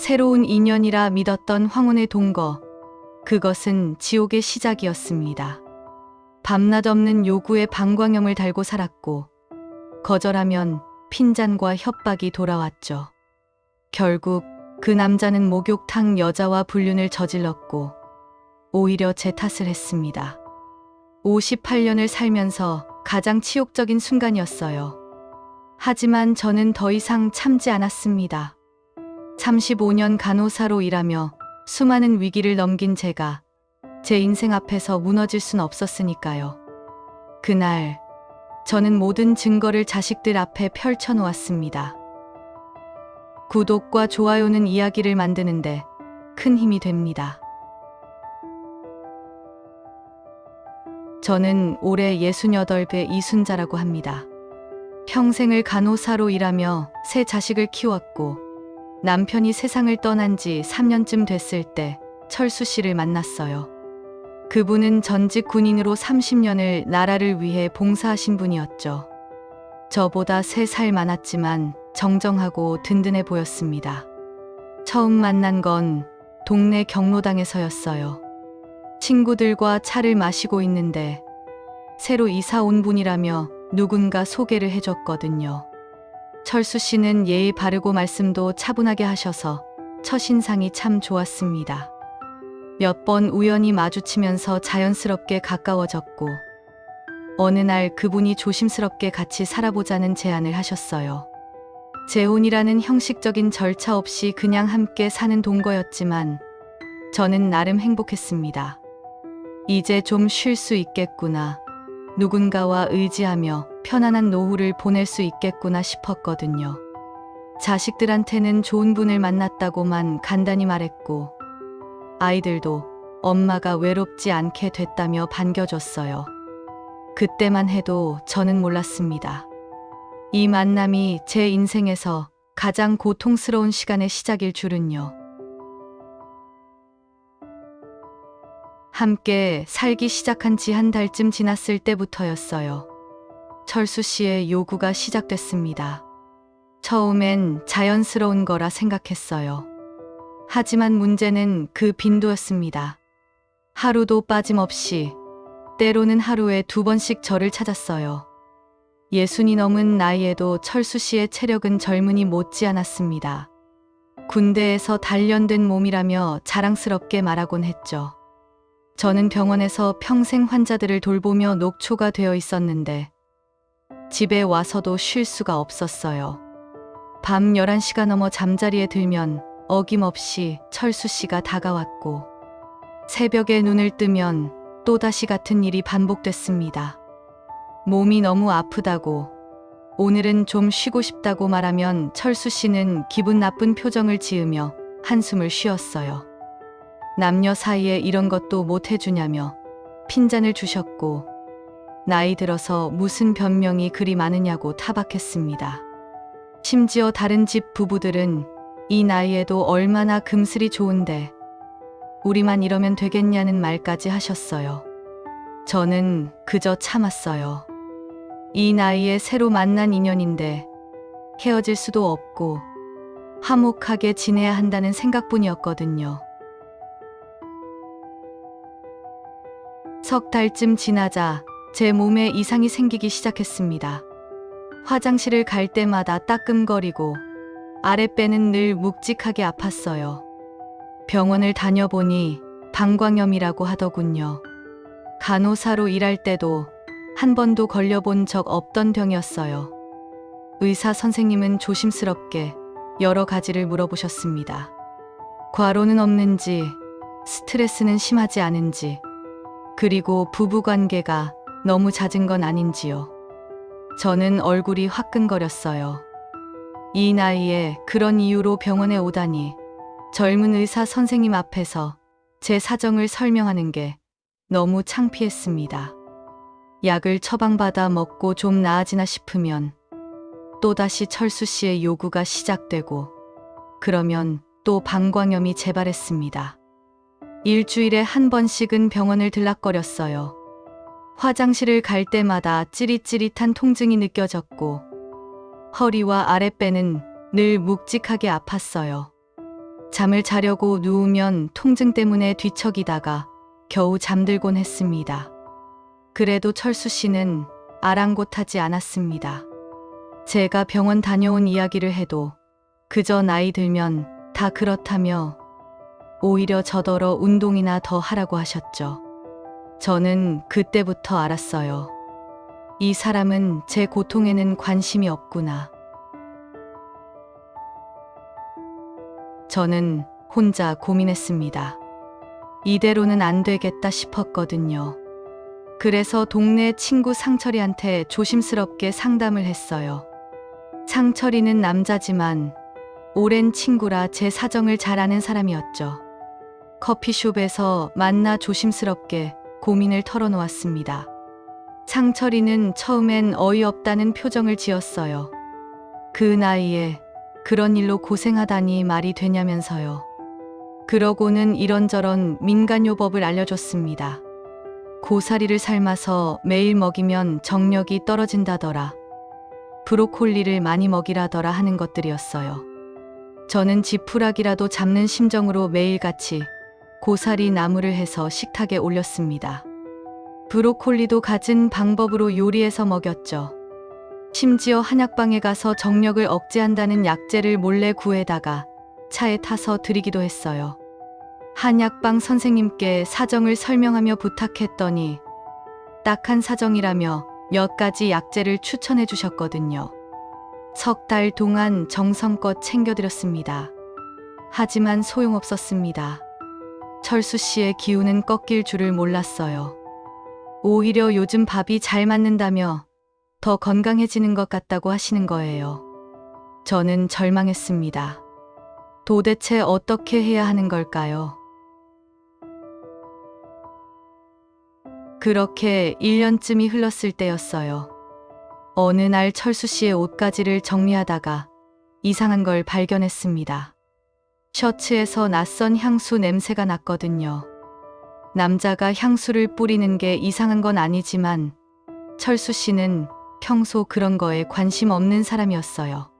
새로운 인연이라 믿었던 황혼의 동거, 그것은 지옥의 시작이었습니다. 밤낮 없는 요구에 방광염을 달고 살았고, 거절하면 핀잔과 협박이 돌아왔죠. 결국 그 남자는 목욕탕 여자와 불륜을 저질렀고, 오히려 제 탓을 했습니다. 58년을 살면서 가장 치욕적인 순간이었어요. 하지만 저는 더 이상 참지 않았습니다. 35년 간호사로 일하며 수많은 위기를 넘긴 제가 제 인생 앞에서 무너질 순 없었으니까요. 그날 저는 모든 증거를 자식들 앞에 펼쳐놓았습니다. 구독과 좋아요는 이야기를 만드는데 큰 힘이 됩니다. 저는 올해 68배 이순자라고 합니다. 평생을 간호사로 일하며 세 자식을 키웠고, 남편이 세상을 떠난 지 3년쯤 됐을 때 철수 씨를 만났어요. 그분은 전직 군인으로 30년을 나라를 위해 봉사하신 분이었죠. 저보다 3살 많았지만 정정하고 든든해 보였습니다. 처음 만난 건 동네 경로당에서였어요. 친구들과 차를 마시고 있는데 새로 이사 온 분이라며 누군가 소개를 해줬거든요. 철수 씨는 예의 바르고 말씀도 차분하게 하셔서 첫인상이 참 좋았습니다. 몇 번 우연히 마주치면서 자연스럽게 가까워졌고, 어느 날 그분이 조심스럽게 같이 살아보자는 제안을 하셨어요. 재혼이라는 형식적인 절차 없이 그냥 함께 사는 동거였지만 저는 나름 행복했습니다. 이제 좀 쉴 수 있겠구나. 누군가와 의지하며 편안한 노후를 보낼 수 있겠구나 싶었거든요. 자식들한테는 좋은 분을 만났다고만 간단히 말했고, 아이들도 엄마가 외롭지 않게 됐다며 반겨줬어요. 그때만 해도 저는 몰랐습니다. 이 만남이 제 인생에서 가장 고통스러운 시간의 시작일 줄은요. 함께 살기 시작한 지 한 달쯤 지났을 때부터였어요. 철수 씨의 요구가 시작됐습니다. 처음엔 자연스러운 거라 생각했어요. 하지만 문제는 그 빈도였습니다. 하루도 빠짐없이, 때로는 하루에 2번씩 저를 찾았어요. 60이 넘은 나이에도 철수 씨의 체력은 젊은이 못지않았습니다. 군대에서 단련된 몸이라며 자랑스럽게 말하곤 했죠. 저는 병원에서 평생 환자들을 돌보며 녹초가 되어 있었는데 집에 와서도 쉴 수가 없었어요. 밤 11시가 넘어 잠자리에 들면 어김없이 철수 씨가 다가왔고, 새벽에 눈을 뜨면 또다시 같은 일이 반복됐습니다. 몸이 너무 아프다고, 오늘은 좀 쉬고 싶다고 말하면 철수 씨는 기분 나쁜 표정을 지으며 한숨을 쉬었어요. 남녀 사이에 이런 것도 못 해주냐며 핀잔을 주셨고, 나이 들어서 무슨 변명이 그리 많으냐고 타박했습니다. 심지어 다른 집 부부들은 이 나이에도 얼마나 금슬이 좋은데 우리만 이러면 되겠냐는 말까지 하셨어요. 저는 그저 참았어요. 이 나이에 새로 만난 인연인데 헤어질 수도 없고 화목하게 지내야 한다는 생각뿐이었거든요. 석 달쯤 지나자 제 몸에 이상이 생기기 시작했습니다. 화장실을 갈 때마다 따끔거리고 아랫배는 늘 묵직하게 아팠어요. 병원을 다녀보니 방광염이라고 하더군요. 간호사로 일할 때도 한 번도 걸려본 적 없던 병이었어요. 의사 선생님은 조심스럽게 여러 가지를 물어보셨습니다. 과로는 없는지, 스트레스는 심하지 않은지, 그리고 부부관계가 너무 잦은 건 아닌지요. 저는 얼굴이 화끈거렸어요. 이 나이에 그런 이유로 병원에 오다니, 젊은 의사 선생님 앞에서 제 사정을 설명하는 게 너무 창피했습니다. 약을 처방받아 먹고 좀 나아지나 싶으면 또다시 철수 씨의 요구가 시작되고, 그러면 또 방광염이 재발했습니다. 일주일에 한 번씩은 병원을 들락거렸어요. 화장실을 갈 때마다 찌릿찌릿한 통증이 느껴졌고, 허리와 아랫배는 늘 묵직하게 아팠어요. 잠을 자려고 누우면 통증 때문에 뒤척이다가 겨우 잠들곤 했습니다. 그래도 철수 씨는 아랑곳하지 않았습니다. 제가 병원 다녀온 이야기를 해도 그저 나이 들면 다 그렇다며 오히려 저더러 운동이나 더 하라고 하셨죠. 저는 그때부터 알았어요. 이 사람은 제 고통에는 관심이 없구나. 저는 혼자 고민했습니다. 이대로는 안 되겠다 싶었거든요. 그래서 동네 친구 상철이한테 조심스럽게 상담을 했어요. 상철이는 남자지만 오랜 친구라 제 사정을 잘 아는 사람이었죠. 커피숍에서 만나 조심스럽게 고민을 털어놓았습니다. 상철이는 처음엔 어이없다는 표정을 지었어요. 그 나이에 그런 일로 고생하다니 말이 되냐면서요. 그러고는 이런저런 민간요법을 알려줬습니다. 고사리를 삶아서 매일 먹이면 정력이 떨어진다더라. 브로콜리를 많이 먹이라더라 하는 것들이었어요. 저는 지푸라기라도 잡는 심정으로 매일같이 고사리 나무를 해서 식탁에 올렸습니다. 브로콜리도 갖은 방법으로 요리해서 먹였죠. 심지어 한약방에 가서 정력을 억제한다는 약재를 몰래 구해다가 차에 타서 드리기도 했어요. 한약방 선생님께 사정을 설명하며 부탁했더니 딱한 사정이라며 몇 가지 약재를 추천해 주셨거든요. 석 달 동안 정성껏 챙겨드렸습니다. 하지만 소용없었습니다. 철수 씨의 기운은 꺾일 줄을 몰랐어요. 오히려 요즘 밥이 잘 맞는다며 더 건강해지는 것 같다고 하시는 거예요. 저는 절망했습니다. 도대체 어떻게 해야 하는 걸까요? 그렇게 1년쯤이 흘렀을 때였어요. 어느 날 철수 씨의 옷가지를 정리하다가 이상한 걸 발견했습니다. 셔츠에서 낯선 향수 냄새가 났거든요. 남자가 향수를 뿌리는 게 이상한 건 아니지만 철수 씨는 평소 그런 거에 관심 없는 사람이었어요.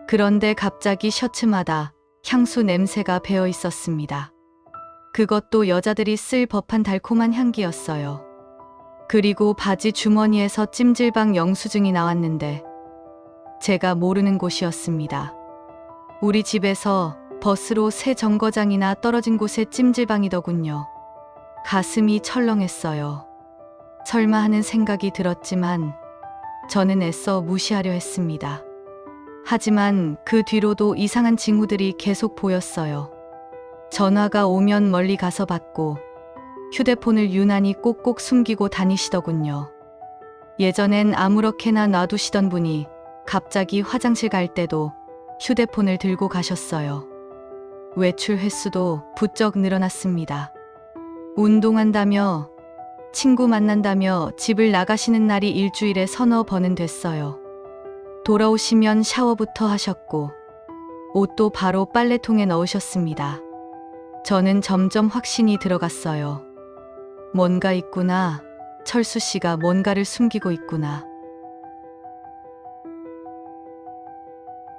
그런데 갑자기 셔츠마다 향수 냄새가 배어 있었습니다. 그것도 여자들이 쓸 법한 달콤한 향기였어요. 그리고 바지 주머니에서 찜질방 영수증이 나왔는데 제가 모르는 곳이었습니다. 우리 집에서 버스로 새 정거장이나 떨어진 곳에 찜질방이더군요. 가슴이 철렁했어요. 설마 하는 생각이 들었지만 저는 애써 무시하려 했습니다. 하지만 그 뒤로도 이상한 징후들이 계속 보였어요. 전화가 오면 멀리 가서 받고 휴대폰을 유난히 꼭꼭 숨기고 다니시더군요. 예전엔 아무렇게나 놔두시던 분이 갑자기 화장실 갈 때도 휴대폰을 들고 가셨어요. 외출 횟수도 부쩍 늘어났습니다. 운동한다며 친구 만난다며 집을 나가시는 날이 일주일에 서너 번은 됐어요. 돌아오시면 샤워부터 하셨고 옷도 바로 빨래통에 넣으셨습니다. 저는 점점 확신이 들어갔어요. 뭔가 있구나. 철수 씨가 뭔가를 숨기고 있구나.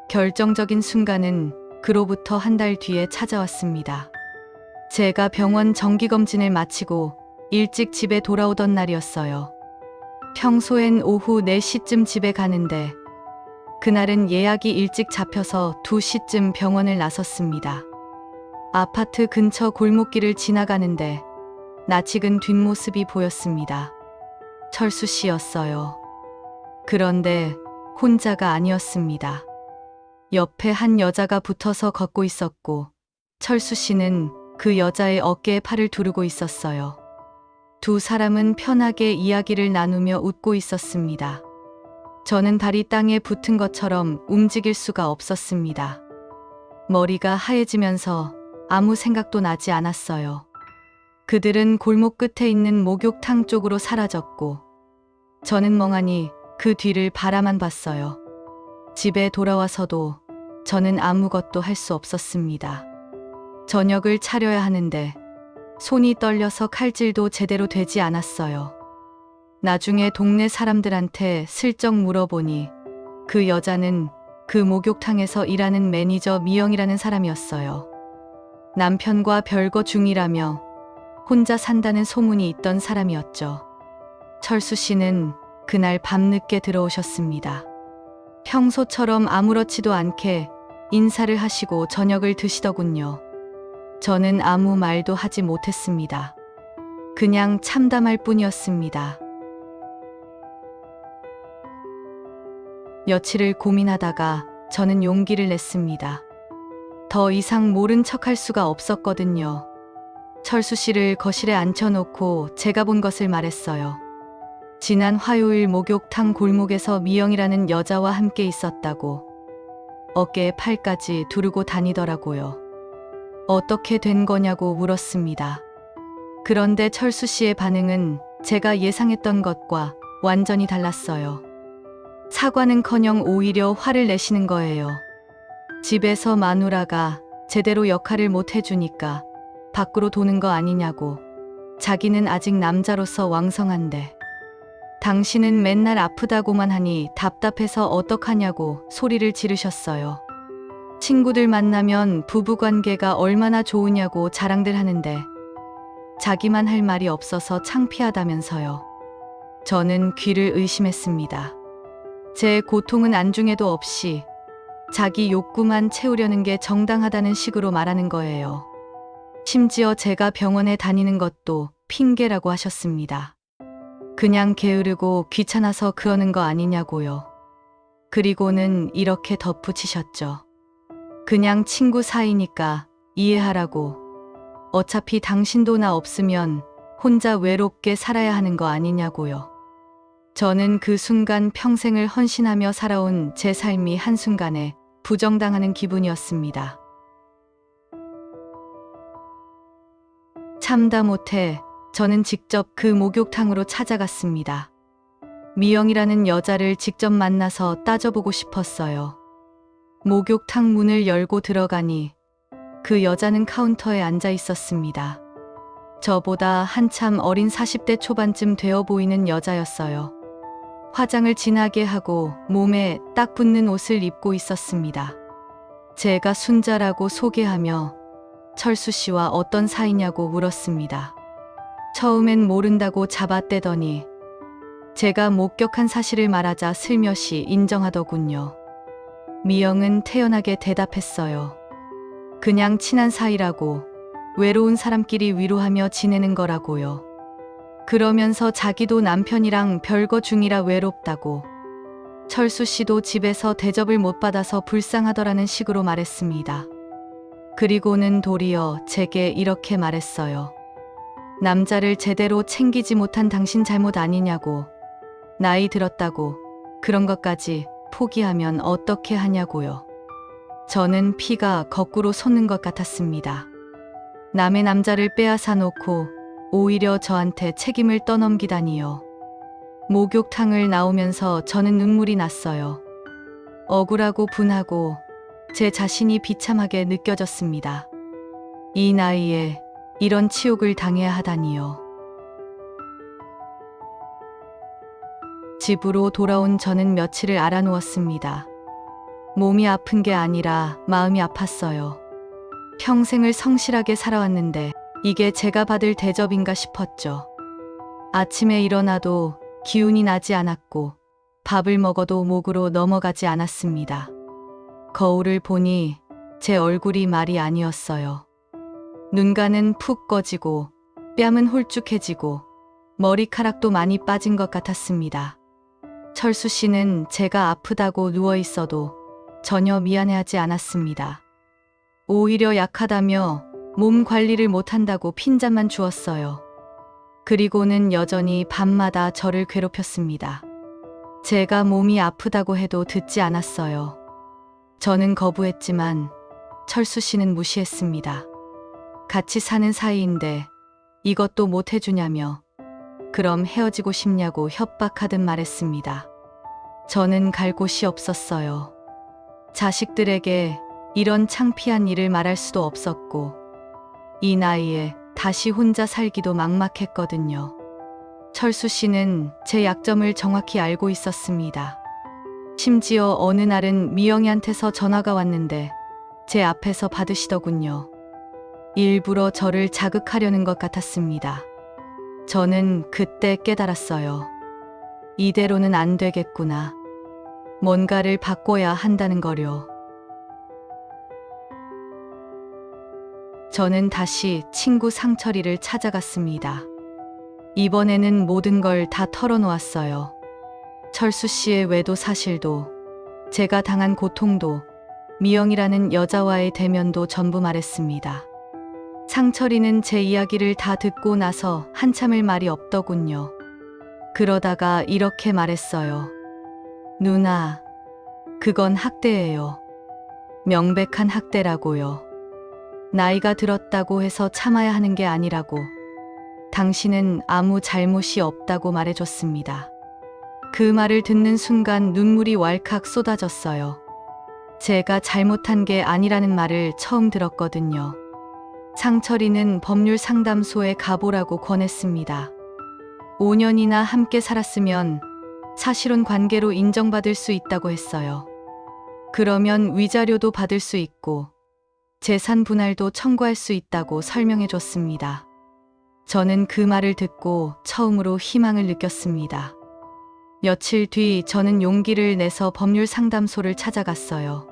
결정적인 순간은 그로부터 한 달 뒤에 찾아왔습니다. 제가 병원 정기검진을 마치고 일찍 집에 돌아오던 날이었어요. 평소엔 오후 4시쯤 집에 가는데 그날은 예약이 일찍 잡혀서 2시쯤 병원을 나섰습니다. 아파트 근처 골목길을 지나가는데 낯익은 뒷모습이 보였습니다. 철수 씨였어요. 그런데 혼자가 아니었습니다. 옆에 한 여자가 붙어서 걷고 있었고 철수 씨는 그 여자의 어깨에 팔을 두르고 있었어요. 두 사람은 편하게 이야기를 나누며 웃고 있었습니다. 저는 발이 땅에 붙은 것처럼 움직일 수가 없었습니다. 머리가 하얘지면서 아무 생각도 나지 않았어요. 그들은 골목 끝에 있는 목욕탕 쪽으로 사라졌고 저는 멍하니 그 뒤를 바라만 봤어요. 집에 돌아와서도 저는 아무것도 할 수 없었습니다. 저녁을 차려야 하는데 손이 떨려서 칼질도 제대로 되지 않았어요. 나중에 동네 사람들한테 슬쩍 물어보니 그 여자는 그 목욕탕에서 일하는 매니저 미영이라는 사람이었어요. 남편과 별거 중이라며 혼자 산다는 소문이 있던 사람이었죠. 철수 씨는 그날 밤늦게 들어오셨습니다. 평소처럼 아무렇지도 않게 인사를 하시고 저녁을 드시더군요. 저는 아무 말도 하지 못했습니다. 그냥 참담할 뿐이었습니다. 며칠을 고민하다가 저는 용기를 냈습니다. 더 이상 모른 척할 수가 없었거든요. 철수 씨를 거실에 앉혀놓고 제가 본 것을 말했어요. 지난 화요일 목욕탕 골목에서 미영이라는 여자와 함께 있었다고. 어깨에 팔까지 두르고 다니더라고요. 어떻게 된 거냐고 물었습니다. 그런데 철수 씨의 반응은 제가 예상했던 것과 완전히 달랐어요. 사과는커녕 오히려 화를 내시는 거예요. 집에서 마누라가 제대로 역할을 못 해주니까 밖으로 도는 거 아니냐고. 자기는 아직 남자로서 왕성한데. 당신은 맨날 아프다고만 하니 답답해서 어떡하냐고 소리를 지르셨어요. 친구들 만나면 부부관계가 얼마나 좋으냐고 자랑들 하는데 자기만 할 말이 없어서 창피하다면서요. 저는 귀를 의심했습니다. 제 고통은 안중에도 없이 자기 욕구만 채우려는 게 정당하다는 식으로 말하는 거예요. 심지어 제가 병원에 다니는 것도 핑계라고 하셨습니다. 그냥 게으르고 귀찮아서 그러는 거 아니냐고요. 그리고는 이렇게 덧붙이셨죠. 그냥 친구 사이니까 이해하라고. 어차피 당신도 나 없으면 혼자 외롭게 살아야 하는 거 아니냐고요. 저는 그 순간 평생을 헌신하며 살아온 제 삶이 한순간에 부정당하는 기분이었습니다. 참다 못해 저는 직접 그 목욕탕으로 찾아갔습니다. 미영이라는 여자를 직접 만나서 따져보고 싶었어요. 목욕탕 문을 열고 들어가니 그 여자는 카운터에 앉아 있었습니다. 저보다 한참 어린 40대 초반쯤 되어 보이는 여자였어요. 화장을 진하게 하고 몸에 딱 붙는 옷을 입고 있었습니다. 제가 순자라고 소개하며 철수 씨와 어떤 사이냐고 물었습니다. 처음엔 모른다고 잡아떼더니 제가 목격한 사실을 말하자 슬며시 인정하더군요. 미영은 태연하게 대답했어요. 그냥 친한 사이라고, 외로운 사람끼리 위로하며 지내는 거라고요. 그러면서 자기도 남편이랑 별거 중이라 외롭다고. 철수 씨도 집에서 대접을 못 받아서 불쌍하더라는 식으로 말했습니다. 그리고는 도리어 제게 이렇게 말했어요. 남자를 제대로 챙기지 못한 당신 잘못 아니냐고. 나이 들었다고 그런 것까지 포기하면 어떻게 하냐고요. 저는 피가 거꾸로 솟는 것 같았습니다. 남의 남자를 빼앗아 놓고 오히려 저한테 책임을 떠넘기다니요. 목욕탕을 나오면서 저는 눈물이 났어요. 억울하고 분하고 제 자신이 비참하게 느껴졌습니다. 이 나이에 이런 치욕을 당해야 하다니요. 집으로 돌아온 저는 며칠을 알아누웠습니다. 몸이 아픈 게 아니라 마음이 아팠어요. 평생을 성실하게 살아왔는데 이게 제가 받을 대접인가 싶었죠. 아침에 일어나도 기운이 나지 않았고 밥을 먹어도 목으로 넘어가지 않았습니다. 거울을 보니 제 얼굴이 말이 아니었어요. 눈가는 푹 꺼지고 뺨은 홀쭉해지고 머리카락도 많이 빠진 것 같았습니다. 철수 씨는 제가 아프다고 누워 있어도 전혀 미안해하지 않았습니다. 오히려 약하다며 몸 관리를 못한다고 핀잔만 주었어요. 그리고는 여전히 밤마다 저를 괴롭혔습니다. 제가 몸이 아프다고 해도 듣지 않았어요. 저는 거부했지만 철수 씨는 무시했습니다. 같이 사는 사이인데 이것도 못 해주냐며 그럼 헤어지고 싶냐고 협박하듯 말했습니다. 저는 갈 곳이 없었어요. 자식들에게 이런 창피한 일을 말할 수도 없었고 이 나이에 다시 혼자 살기도 막막했거든요. 철수 씨는 제 약점을 정확히 알고 있었습니다. 심지어 어느 날은 미영이한테서 전화가 왔는데 제 앞에서 받으시더군요. 일부러 저를 자극하려는 것 같았습니다. 저는 그때 깨달았어요. 이대로는 안 되겠구나. 뭔가를 바꿔야 한다는 거요. 저는 다시 친구 상철이를 찾아갔습니다. 이번에는 모든 걸 다 털어놓았어요. 철수 씨의 외도 사실도, 제가 당한 고통도, 미영이라는 여자와의 대면도 전부 말했습니다. 상철이는 제 이야기를 다 듣고 나서 한참을 말이 없더군요. 그러다가 이렇게 말했어요. 누나, 그건 학대예요. 명백한 학대라고요. 나이가 들었다고 해서 참아야 하는 게 아니라고. 당신은 아무 잘못이 없다고 말해줬습니다. 그 말을 듣는 순간 눈물이 왈칵 쏟아졌어요. 제가 잘못한 게 아니라는 말을 처음 들었거든요. 상철이는 법률 상담소에 가보라고 권했습니다. 5년이나 함께 살았으면 사실혼 관계로 인정받을 수 있다고 했어요. 그러면 위자료도 받을 수 있고 재산 분할도 청구할 수 있다고 설명해 줬습니다. 저는 그 말을 듣고 처음으로 희망을 느꼈습니다. 며칠 뒤 저는 용기를 내서 법률 상담소를 찾아갔어요.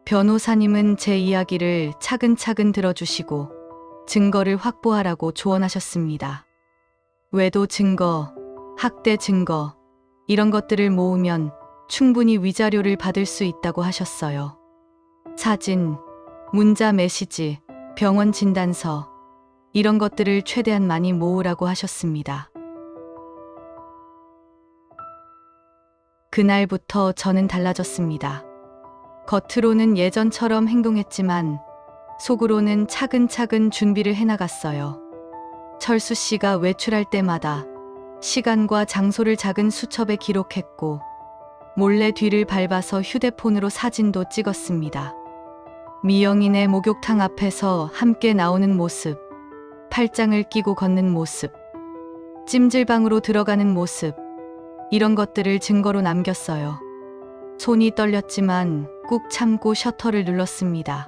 변호사님은 제 이야기를 차근차근 들어주시고 증거를 확보하라고 조언하셨습니다. 외도 증거, 학대 증거, 이런 것들을 모으면 충분히 위자료를 받을 수 있다고 하셨어요. 사진, 문자 메시지, 병원 진단서, 이런 것들을 최대한 많이 모으라고 하셨습니다. 그날부터 저는 달라졌습니다. 겉으로는 예전처럼 행동했지만 속으로는 차근차근 준비를 해나갔어요. 철수 씨가 외출할 때마다 시간과 장소를 작은 수첩에 기록했고 몰래 뒤를 밟아서 휴대폰으로 사진도 찍었습니다. 미영이네 목욕탕 앞에서 함께 나오는 모습, 팔짱을 끼고 걷는 모습, 찜질방으로 들어가는 모습, 이런 것들을 증거로 남겼어요. 손이 떨렸지만 꾹 참고 셔터를 눌렀습니다.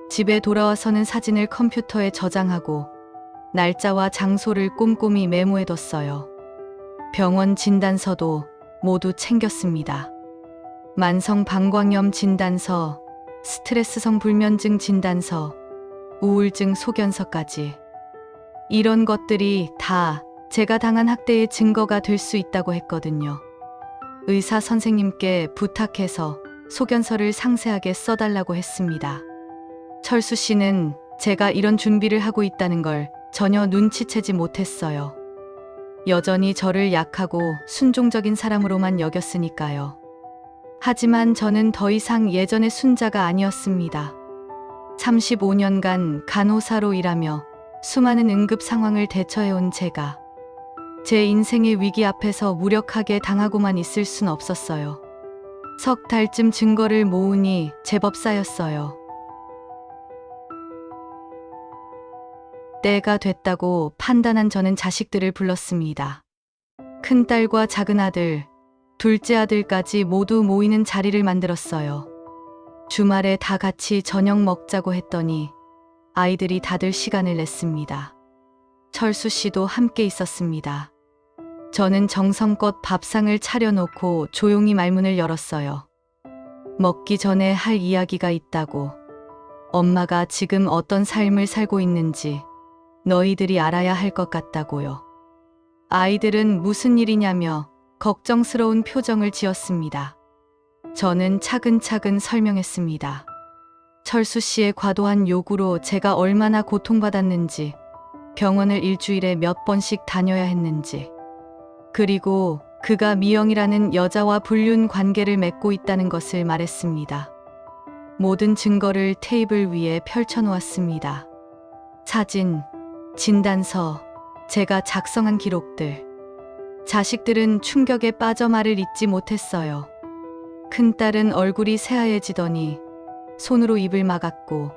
집에 돌아와서는 사진을 컴퓨터에 저장하고 날짜와 장소를 꼼꼼히 메모해뒀어요. 병원 진단서도 모두 챙겼습니다. 만성 방광염 진단서, 스트레스성 불면증 진단서, 우울증 소견서까지. 이런 것들이 다 제가 당한 학대의 증거가 될 수 있다고 했거든요. 의사 선생님께 부탁해서 소견서를 상세하게 써달라고 했습니다. 철수 씨는 제가 이런 준비를 하고 있다는 걸 전혀 눈치채지 못했어요. 여전히 저를 약하고 순종적인 사람으로만 여겼으니까요. 하지만 저는 더 이상 예전의 순자가 아니었습니다. 35년간 간호사로 일하며 수많은 응급 상황을 대처해온 제가 제 인생의 위기 앞에서 무력하게 당하고만 있을 순 없었어요. 석 달쯤 증거를 모으니 제법 쌓였어요. 때가 됐다고 판단한 저는 자식들을 불렀습니다. 큰딸과 작은아들, 둘째 아들까지 모두 모이는 자리를 만들었어요. 주말에 다 같이 저녁 먹자고 했더니 아이들이 다들 시간을 냈습니다. 철수 씨도 함께 있었습니다. 저는 정성껏 밥상을 차려놓고 조용히 말문을 열었어요. 먹기 전에 할 이야기가 있다고. 엄마가 지금 어떤 삶을 살고 있는지 너희들이 알아야 할 것 같다고요. 아이들은 무슨 일이냐며 걱정스러운 표정을 지었습니다. 저는 차근차근 설명했습니다. 철수 씨의 과도한 요구로 제가 얼마나 고통받았는지, 병원을 일주일에 몇 번씩 다녀야 했는지, 그리고 그가 미영이라는 여자와 불륜 관계를 맺고 있다는 것을 말했습니다. 모든 증거를 테이블 위에 펼쳐놓았습니다. 사진, 진단서, 제가 작성한 기록들. 자식들은 충격에 빠져 말을 잇지 못했어요. 큰딸은 얼굴이 새하얘지더니 손으로 입을 막았고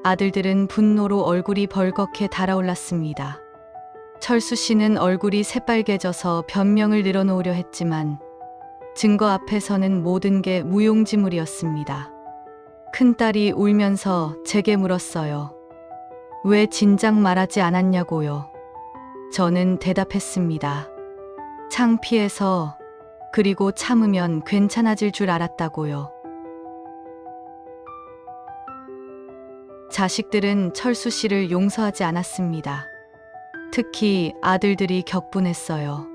아들들은 분노로 얼굴이 벌겋게 달아올랐습니다. 철수 씨는 얼굴이 새빨개져서 변명을 늘어놓으려 했지만 증거 앞에서는 모든 게 무용지물이었습니다. 큰딸이 울면서 제게 물었어요. 왜 진작 말하지 않았냐고요. 저는 대답했습니다. 창피해서, 그리고 참으면 괜찮아질 줄 알았다고요. 자식들은 철수 씨를 용서하지 않았습니다. 특히 아들들이 격분했어요.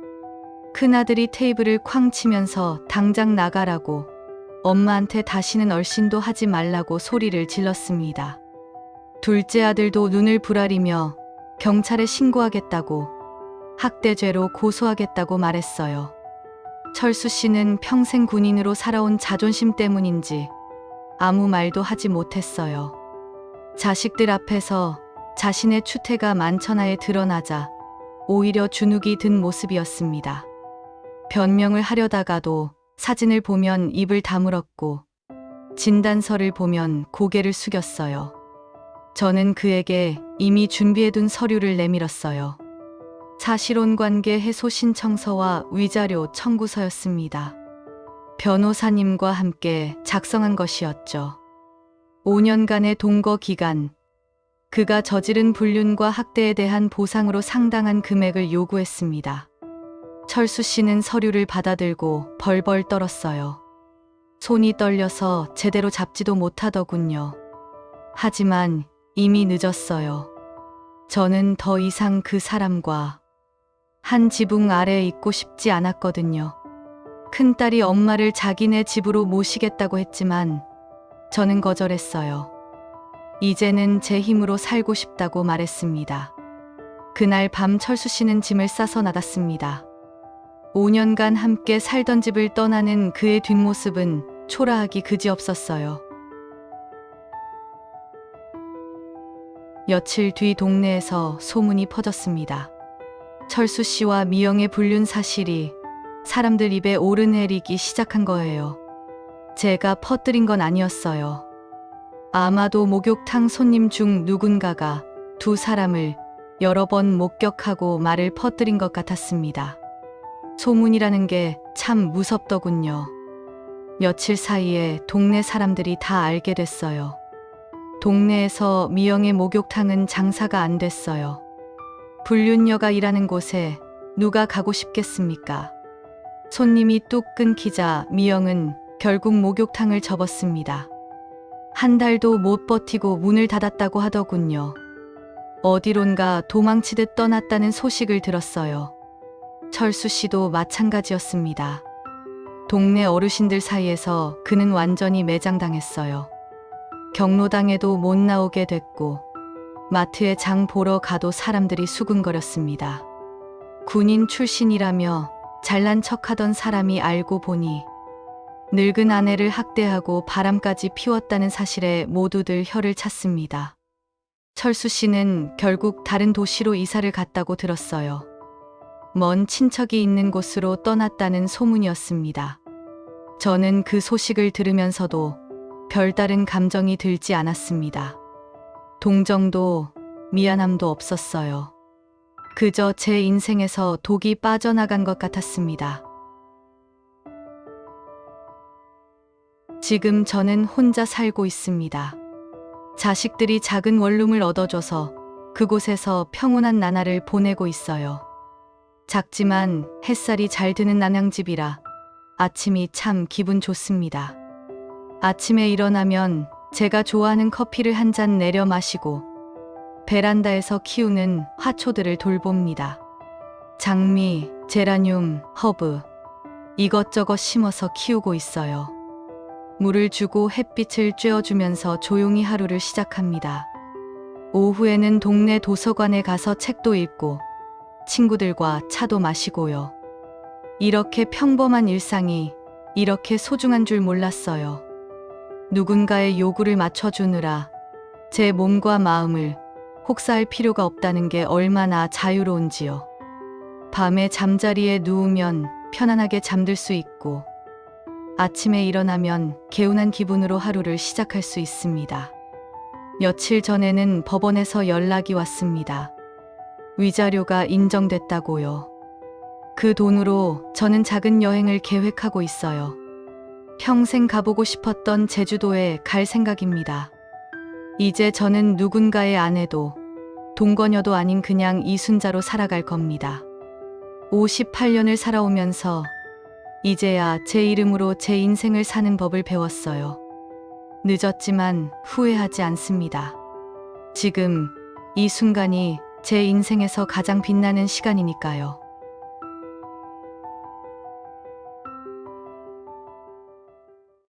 큰아들이 테이블을 쾅 치면서 당장 나가라고, 엄마한테 다시는 얼씬도 하지 말라고 소리를 질렀습니다. 둘째 아들도 눈을 부라리며 경찰에 신고하겠다고, 학대죄로 고소하겠다고 말했어요. 철수 씨는 평생 군인으로 살아온 자존심 때문인지 아무 말도 하지 못했어요. 자식들 앞에서 자신의 추태가 만천하에 드러나자 오히려 주눅이 든 모습이었습니다. 변명을 하려다가도 사진을 보면 입을 다물었고 진단서를 보면 고개를 숙였어요. 저는 그에게 이미 준비해둔 서류를 내밀었어요. 사실혼 관계 해소 신청서와 위자료 청구서였습니다. 변호사님과 함께 작성한 것이었죠. 5년간의 동거 기간, 그가 저지른 불륜과 학대에 대한 보상으로 상당한 금액을 요구했습니다. 철수 씨는 서류를 받아들고 벌벌 떨었어요. 손이 떨려서 제대로 잡지도 못하더군요. 하지만 이미 늦었어요. 저는 더 이상 그 사람과 한 지붕 아래에 있고 싶지 않았거든요. 큰딸이 엄마를 자기네 집으로 모시겠다고 했지만 저는 거절했어요. 이제는 제 힘으로 살고 싶다고 말했습니다. 그날 밤 철수 씨는 짐을 싸서 나갔습니다. 5년간 함께 살던 집을 떠나는 그의 뒷모습은 초라하기 그지없었어요. 며칠 뒤 동네에서 소문이 퍼졌습니다. 철수 씨와 미영의 불륜 사실이 사람들 입에 오르내리기 시작한 거예요. 제가 퍼뜨린 건 아니었어요. 아마도 목욕탕 손님 중 누군가가 두 사람을 여러 번 목격하고 말을 퍼뜨린 것 같았습니다. 소문이라는 게 참 무섭더군요. 며칠 사이에 동네 사람들이 다 알게 됐어요. 동네에서 미영의 목욕탕은 장사가 안 됐어요. 불륜녀가 일하는 곳에 누가 가고 싶겠습니까? 손님이 뚝 끊기자 미영은 결국 목욕탕을 접었습니다. 한 달도 못 버티고 문을 닫았다고 하더군요. 어디론가 도망치듯 떠났다는 소식을 들었어요. 철수 씨도 마찬가지였습니다. 동네 어르신들 사이에서 그는 완전히 매장당했어요. 경로당에도 못 나오게 됐고 마트에 장 보러 가도 사람들이 수군거렸습니다. 군인 출신이라며 잘난 척하던 사람이 알고 보니 늙은 아내를 학대하고 바람까지 피웠다는 사실에 모두들 혀를 찼습니다. 철수 씨는 결국 다른 도시로 이사를 갔다고 들었어요. 먼 친척이 있는 곳으로 떠났다는 소문이었습니다. 저는 그 소식을 들으면서도 별다른 감정이 들지 않았습니다. 동정도 미안함도 없었어요. 그저 제 인생에서 독이 빠져나간 것 같았습니다. 지금 저는 혼자 살고 있습니다. 자식들이 작은 원룸을 얻어줘서 그곳에서 평온한 나날을 보내고 있어요. 작지만 햇살이 잘 드는 남양집이라 아침이 참 기분 좋습니다. 아침에 일어나면 제가 좋아하는 커피를 한 잔 내려 마시고 베란다에서 키우는 화초들을 돌봅니다. 장미, 제라늄, 허브, 이것저것 심어서 키우고 있어요. 물을 주고 햇빛을 쬐어주면서 조용히 하루를 시작합니다. 오후에는 동네 도서관에 가서 책도 읽고 친구들과 차도 마시고요. 이렇게 평범한 일상이 이렇게 소중한 줄 몰랐어요. 누군가의 요구를 맞춰주느라 제 몸과 마음을 혹사할 필요가 없다는 게 얼마나 자유로운지요. 밤에 잠자리에 누우면 편안하게 잠들 수 있고 아침에 일어나면 개운한 기분으로 하루를 시작할 수 있습니다. 며칠 전에는 법원에서 연락이 왔습니다. 위자료가 인정됐다고요. 그 돈으로 저는 작은 여행을 계획하고 있어요. 평생 가보고 싶었던 제주도에 갈 생각입니다. 이제 저는 누군가의 아내도 동거녀도 아닌 그냥 이순자로 살아갈 겁니다. 58년을 살아오면서 이제야 제 이름으로 제 인생을 사는 법을 배웠어요. 늦었지만 후회하지 않습니다. 지금 이 순간이 제 인생에서 가장 빛나는 시간이니까요.